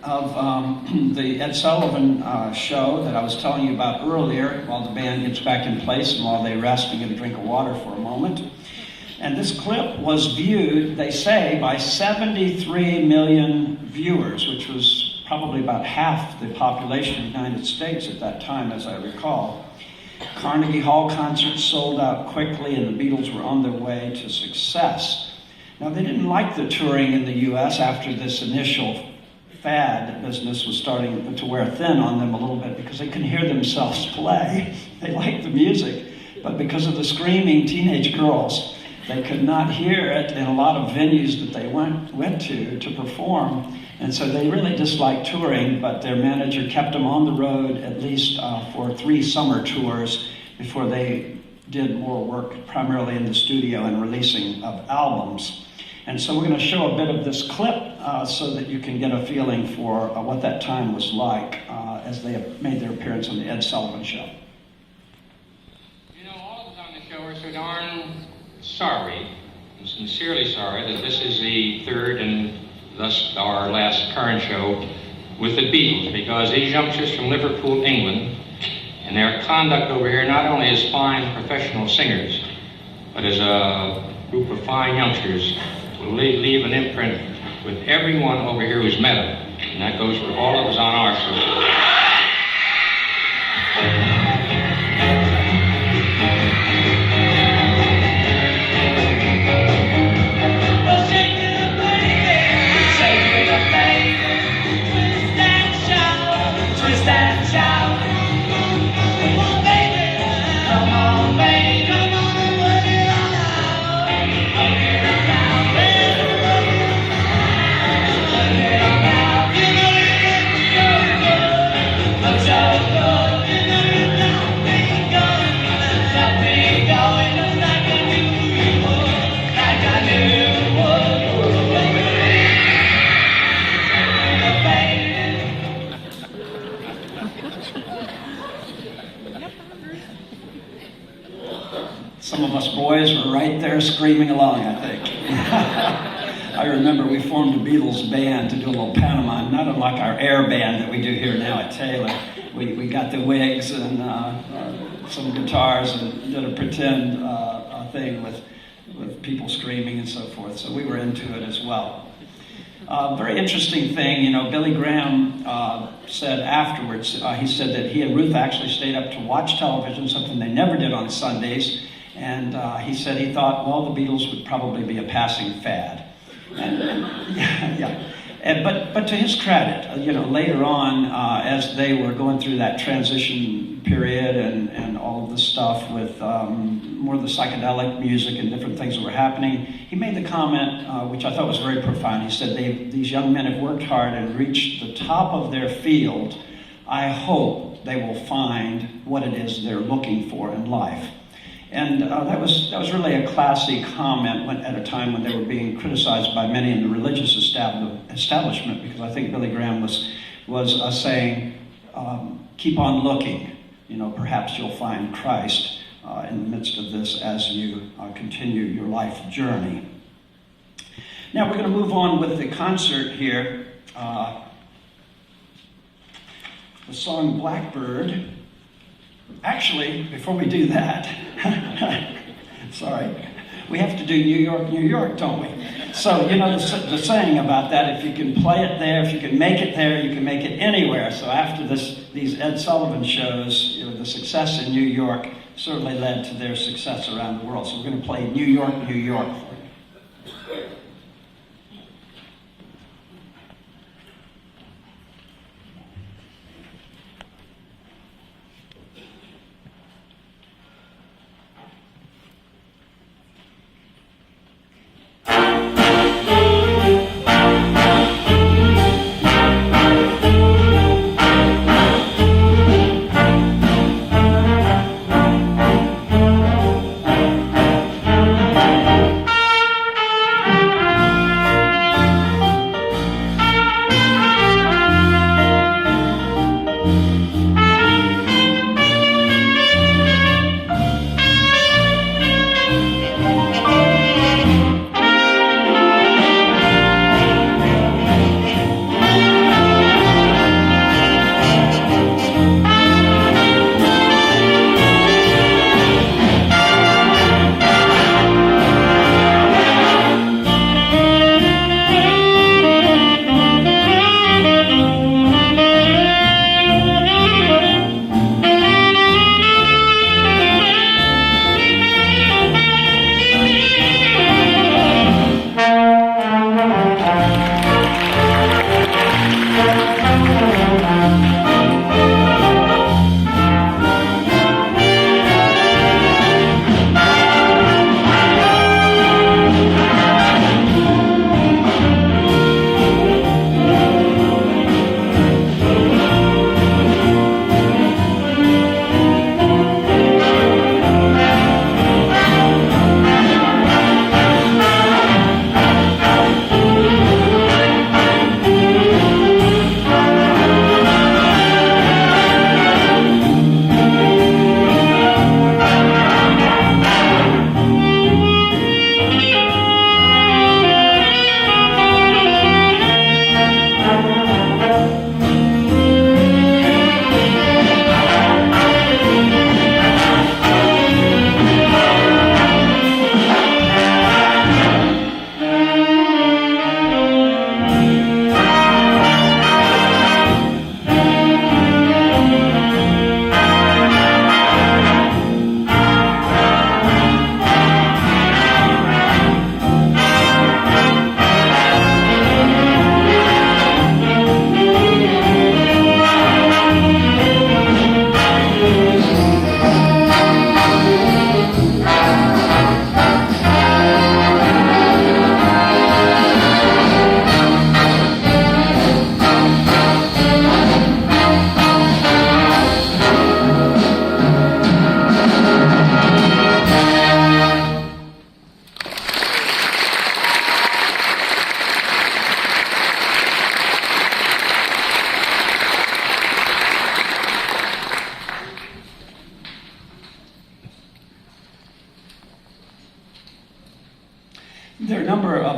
of the Ed Sullivan show that I was telling you about earlier, while the band gets back in place and while they rest and get a drink of water for a moment. And this clip was viewed, they say, by 73 million viewers, which was probably about half the population of the United States at that time, as I recall. Carnegie Hall concerts sold out quickly, and the Beatles were on their way to success. Now, they didn't like the touring in the U.S. after this initial fad business was starting to wear thin on them a little bit because they couldn't hear themselves play. They liked the music, but because of the screaming teenage girls, they could not hear it in a lot of venues that they went to perform. And so they really disliked touring, but their manager kept them on the road at least for 3 summer tours before they did more work primarily in the studio and releasing of albums. And so we're going to show a bit of this clip so that you can get a feeling for what that time was like as they made their appearance on the Ed Sullivan Show. You know, all of us on the show are so darn sorry, I'm sincerely sorry, that this is the third and thus our last current show with the Beatles, because these youngsters from Liverpool, England, and their conduct over here, not only as fine professional singers, but as a group of fine youngsters, will leave an imprint with everyone over here who's met them. And that goes for all of us on our show. Some of us boys were right there screaming along, I think. I remember we formed a Beatles band to do a little pantomime, not unlike our air band that we do here now at Taylor. We got the wigs and some guitars and did a pretend thing with people screaming and so forth. So we were into it as well. Very interesting thing, you know, Billy Graham said afterwards, he said that he and Ruth actually stayed up to watch television, something they never did on Sundays. And he said he thought, well, the Beatles would probably be a passing fad. But to his credit, you know, later on, as they were going through that transition period and all of the stuff with more of the psychedelic music and different things that were happening, he made the comment, which I thought was very profound. He said, these young men have worked hard and reached the top of their field. I hope they will find what it is they're looking for in life. And that was really a classy comment at a time when they were being criticized by many in the religious establishment, because I think Billy Graham was saying, keep on looking. You know, perhaps you'll find Christ in the midst of this as you continue your life journey. Now we're going to move on with the concert here. The song Blackbird. Actually, before we do that, sorry, we have to do New York, New York, don't we? So, you know, the saying about that, if you can play it there, if you can make it there, you can make it anywhere. So after these Ed Sullivan shows, you know, the success in New York certainly led to their success around the world. So we're going to play New York, New York for you.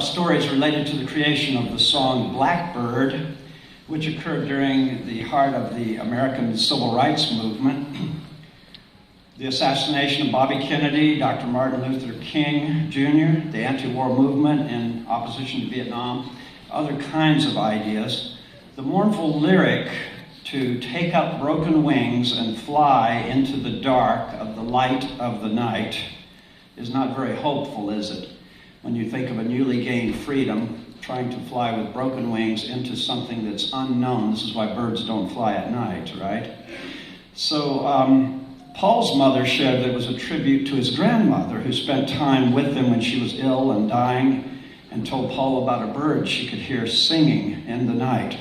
of stories related to the creation of the song Blackbird, which occurred during the heart of the American Civil Rights Movement. The assassination of Bobby Kennedy, Dr. Martin Luther King Jr., the anti-war movement in opposition to Vietnam, other kinds of ideas. The mournful lyric to take up broken wings and fly into the dark of the light of the night is not very hopeful, is it? When you think of a newly gained freedom, trying to fly with broken wings into something that's unknown. This is why birds don't fly at night, right? So Paul's mother shared that it was a tribute to his grandmother, who spent time with him when she was ill and dying, and told Paul about a bird she could hear singing in the night.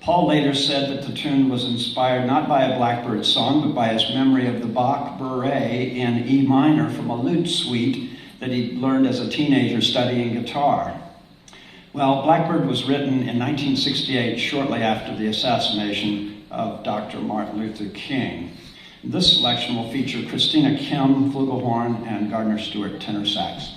Paul later said that the tune was inspired not by a Blackbird song, but by his memory of the Bach Bourrée in E minor from a lute suite that he learned as a teenager studying guitar. Well, Blackbird was written in 1968, shortly after the assassination of Dr. Martin Luther King. This selection will feature Christina Kim, flugelhorn, and Gardner Stewart, tenor sax.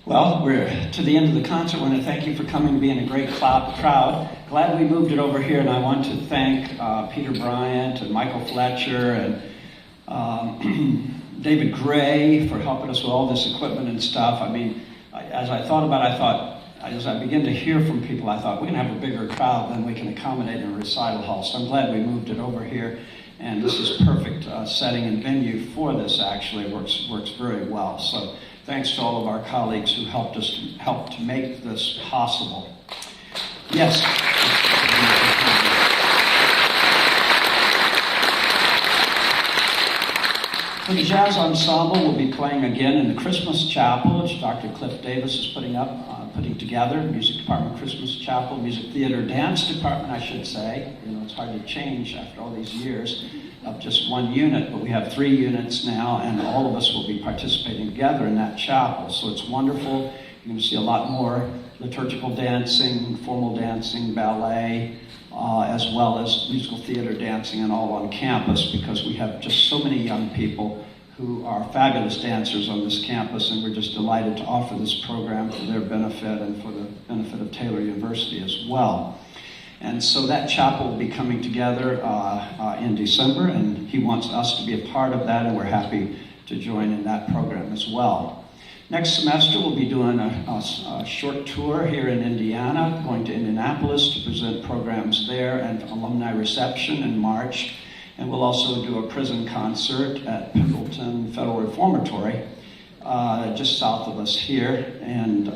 Well, we're to the end of the concert. I want to thank you for coming and being a great crowd. Glad we moved it over here, and I want to thank Peter Bryant and Michael Fletcher and David Gray for helping us with all this equipment and stuff. I mean, as I thought about it, as I began to hear from people, I thought we're going to have a bigger crowd than we can accommodate in a recital hall. So I'm glad we moved it over here, and this is perfect setting and venue for this. Actually, it works very well. So thanks to all of our colleagues who helped to make this possible. Yes. So the jazz ensemble will be playing again in the Christmas Chapel, which Dr. Cliff Davis is putting together. Music Department Christmas Chapel, Music Theater Dance Department, I should say. You know, it's hard to change after all these years of just one unit, but we have 3 units now, and all of us will be participating together in that chapel. So it's wonderful. You're going to see a lot more liturgical dancing, formal dancing, ballet, as well as musical theater dancing, and all on campus, because we have just so many young people who are fabulous dancers on this campus, and we're just delighted to offer this program for their benefit and for the benefit of Taylor University as well. And so that chapel will be coming together in December, and he wants us to be a part of that, and we're happy to join in that program as well. Next semester, we'll be doing a short tour here in Indiana, going to Indianapolis to present programs there and alumni reception in March. And we'll also do a prison concert at Pendleton Federal Reformatory, just south of us here. And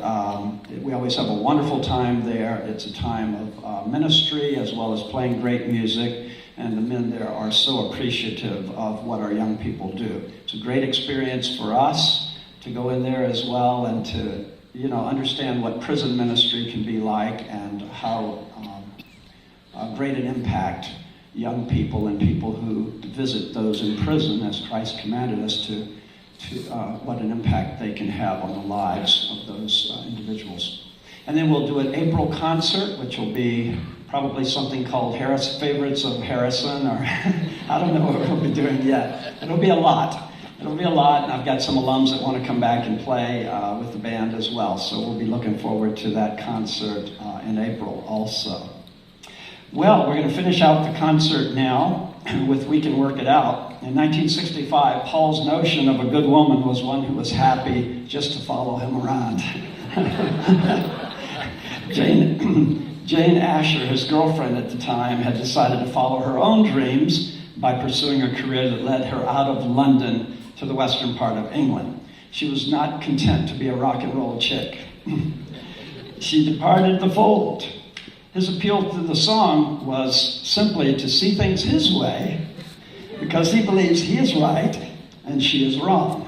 we always have a wonderful time there. It's a time of ministry as well as playing great music. And the men there are so appreciative of what our young people do. It's a great experience for us to go in there as well and to, understand what prison ministry can be like and how great an impact young people and people who visit those in prison, as Christ commanded us to what an impact they can have on the lives of those individuals. And then we'll do an April concert, which will be probably something called Favorites of Harrison, or I don't know what we'll be doing yet. It'll be a lot. And I've got some alums that want to come back and play with the band as well. So we'll be looking forward to that concert in April also. Well, we're going to finish out the concert now with We Can Work It Out. In 1965, Paul's notion of a good woman was one who was happy just to follow him around. Jane Asher, his girlfriend at the time, had decided to follow her own dreams by pursuing a career that led her out of London to the western part of England. She was not content to be a rock and roll chick. She departed the fold. His appeal to the song was simply to see things his way, because he believes he is right and she is wrong.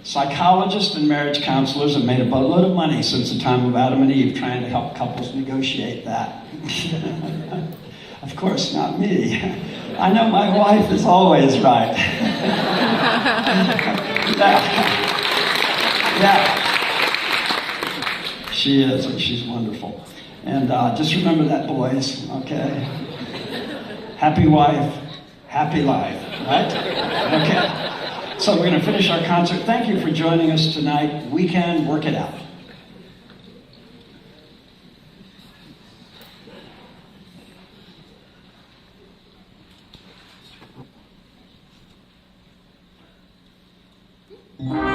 Psychologists and marriage counselors have made a boatload of money since the time of Adam and Eve trying to help couples negotiate that. Of course, not me. I know my wife is always right. Yeah. She is, and she's wonderful. And just remember that, boys, okay? Happy wife, happy life, right? Okay. So we're going to finish our concert. Thank you for joining us tonight. We Can Work It Out. Mm-hmm.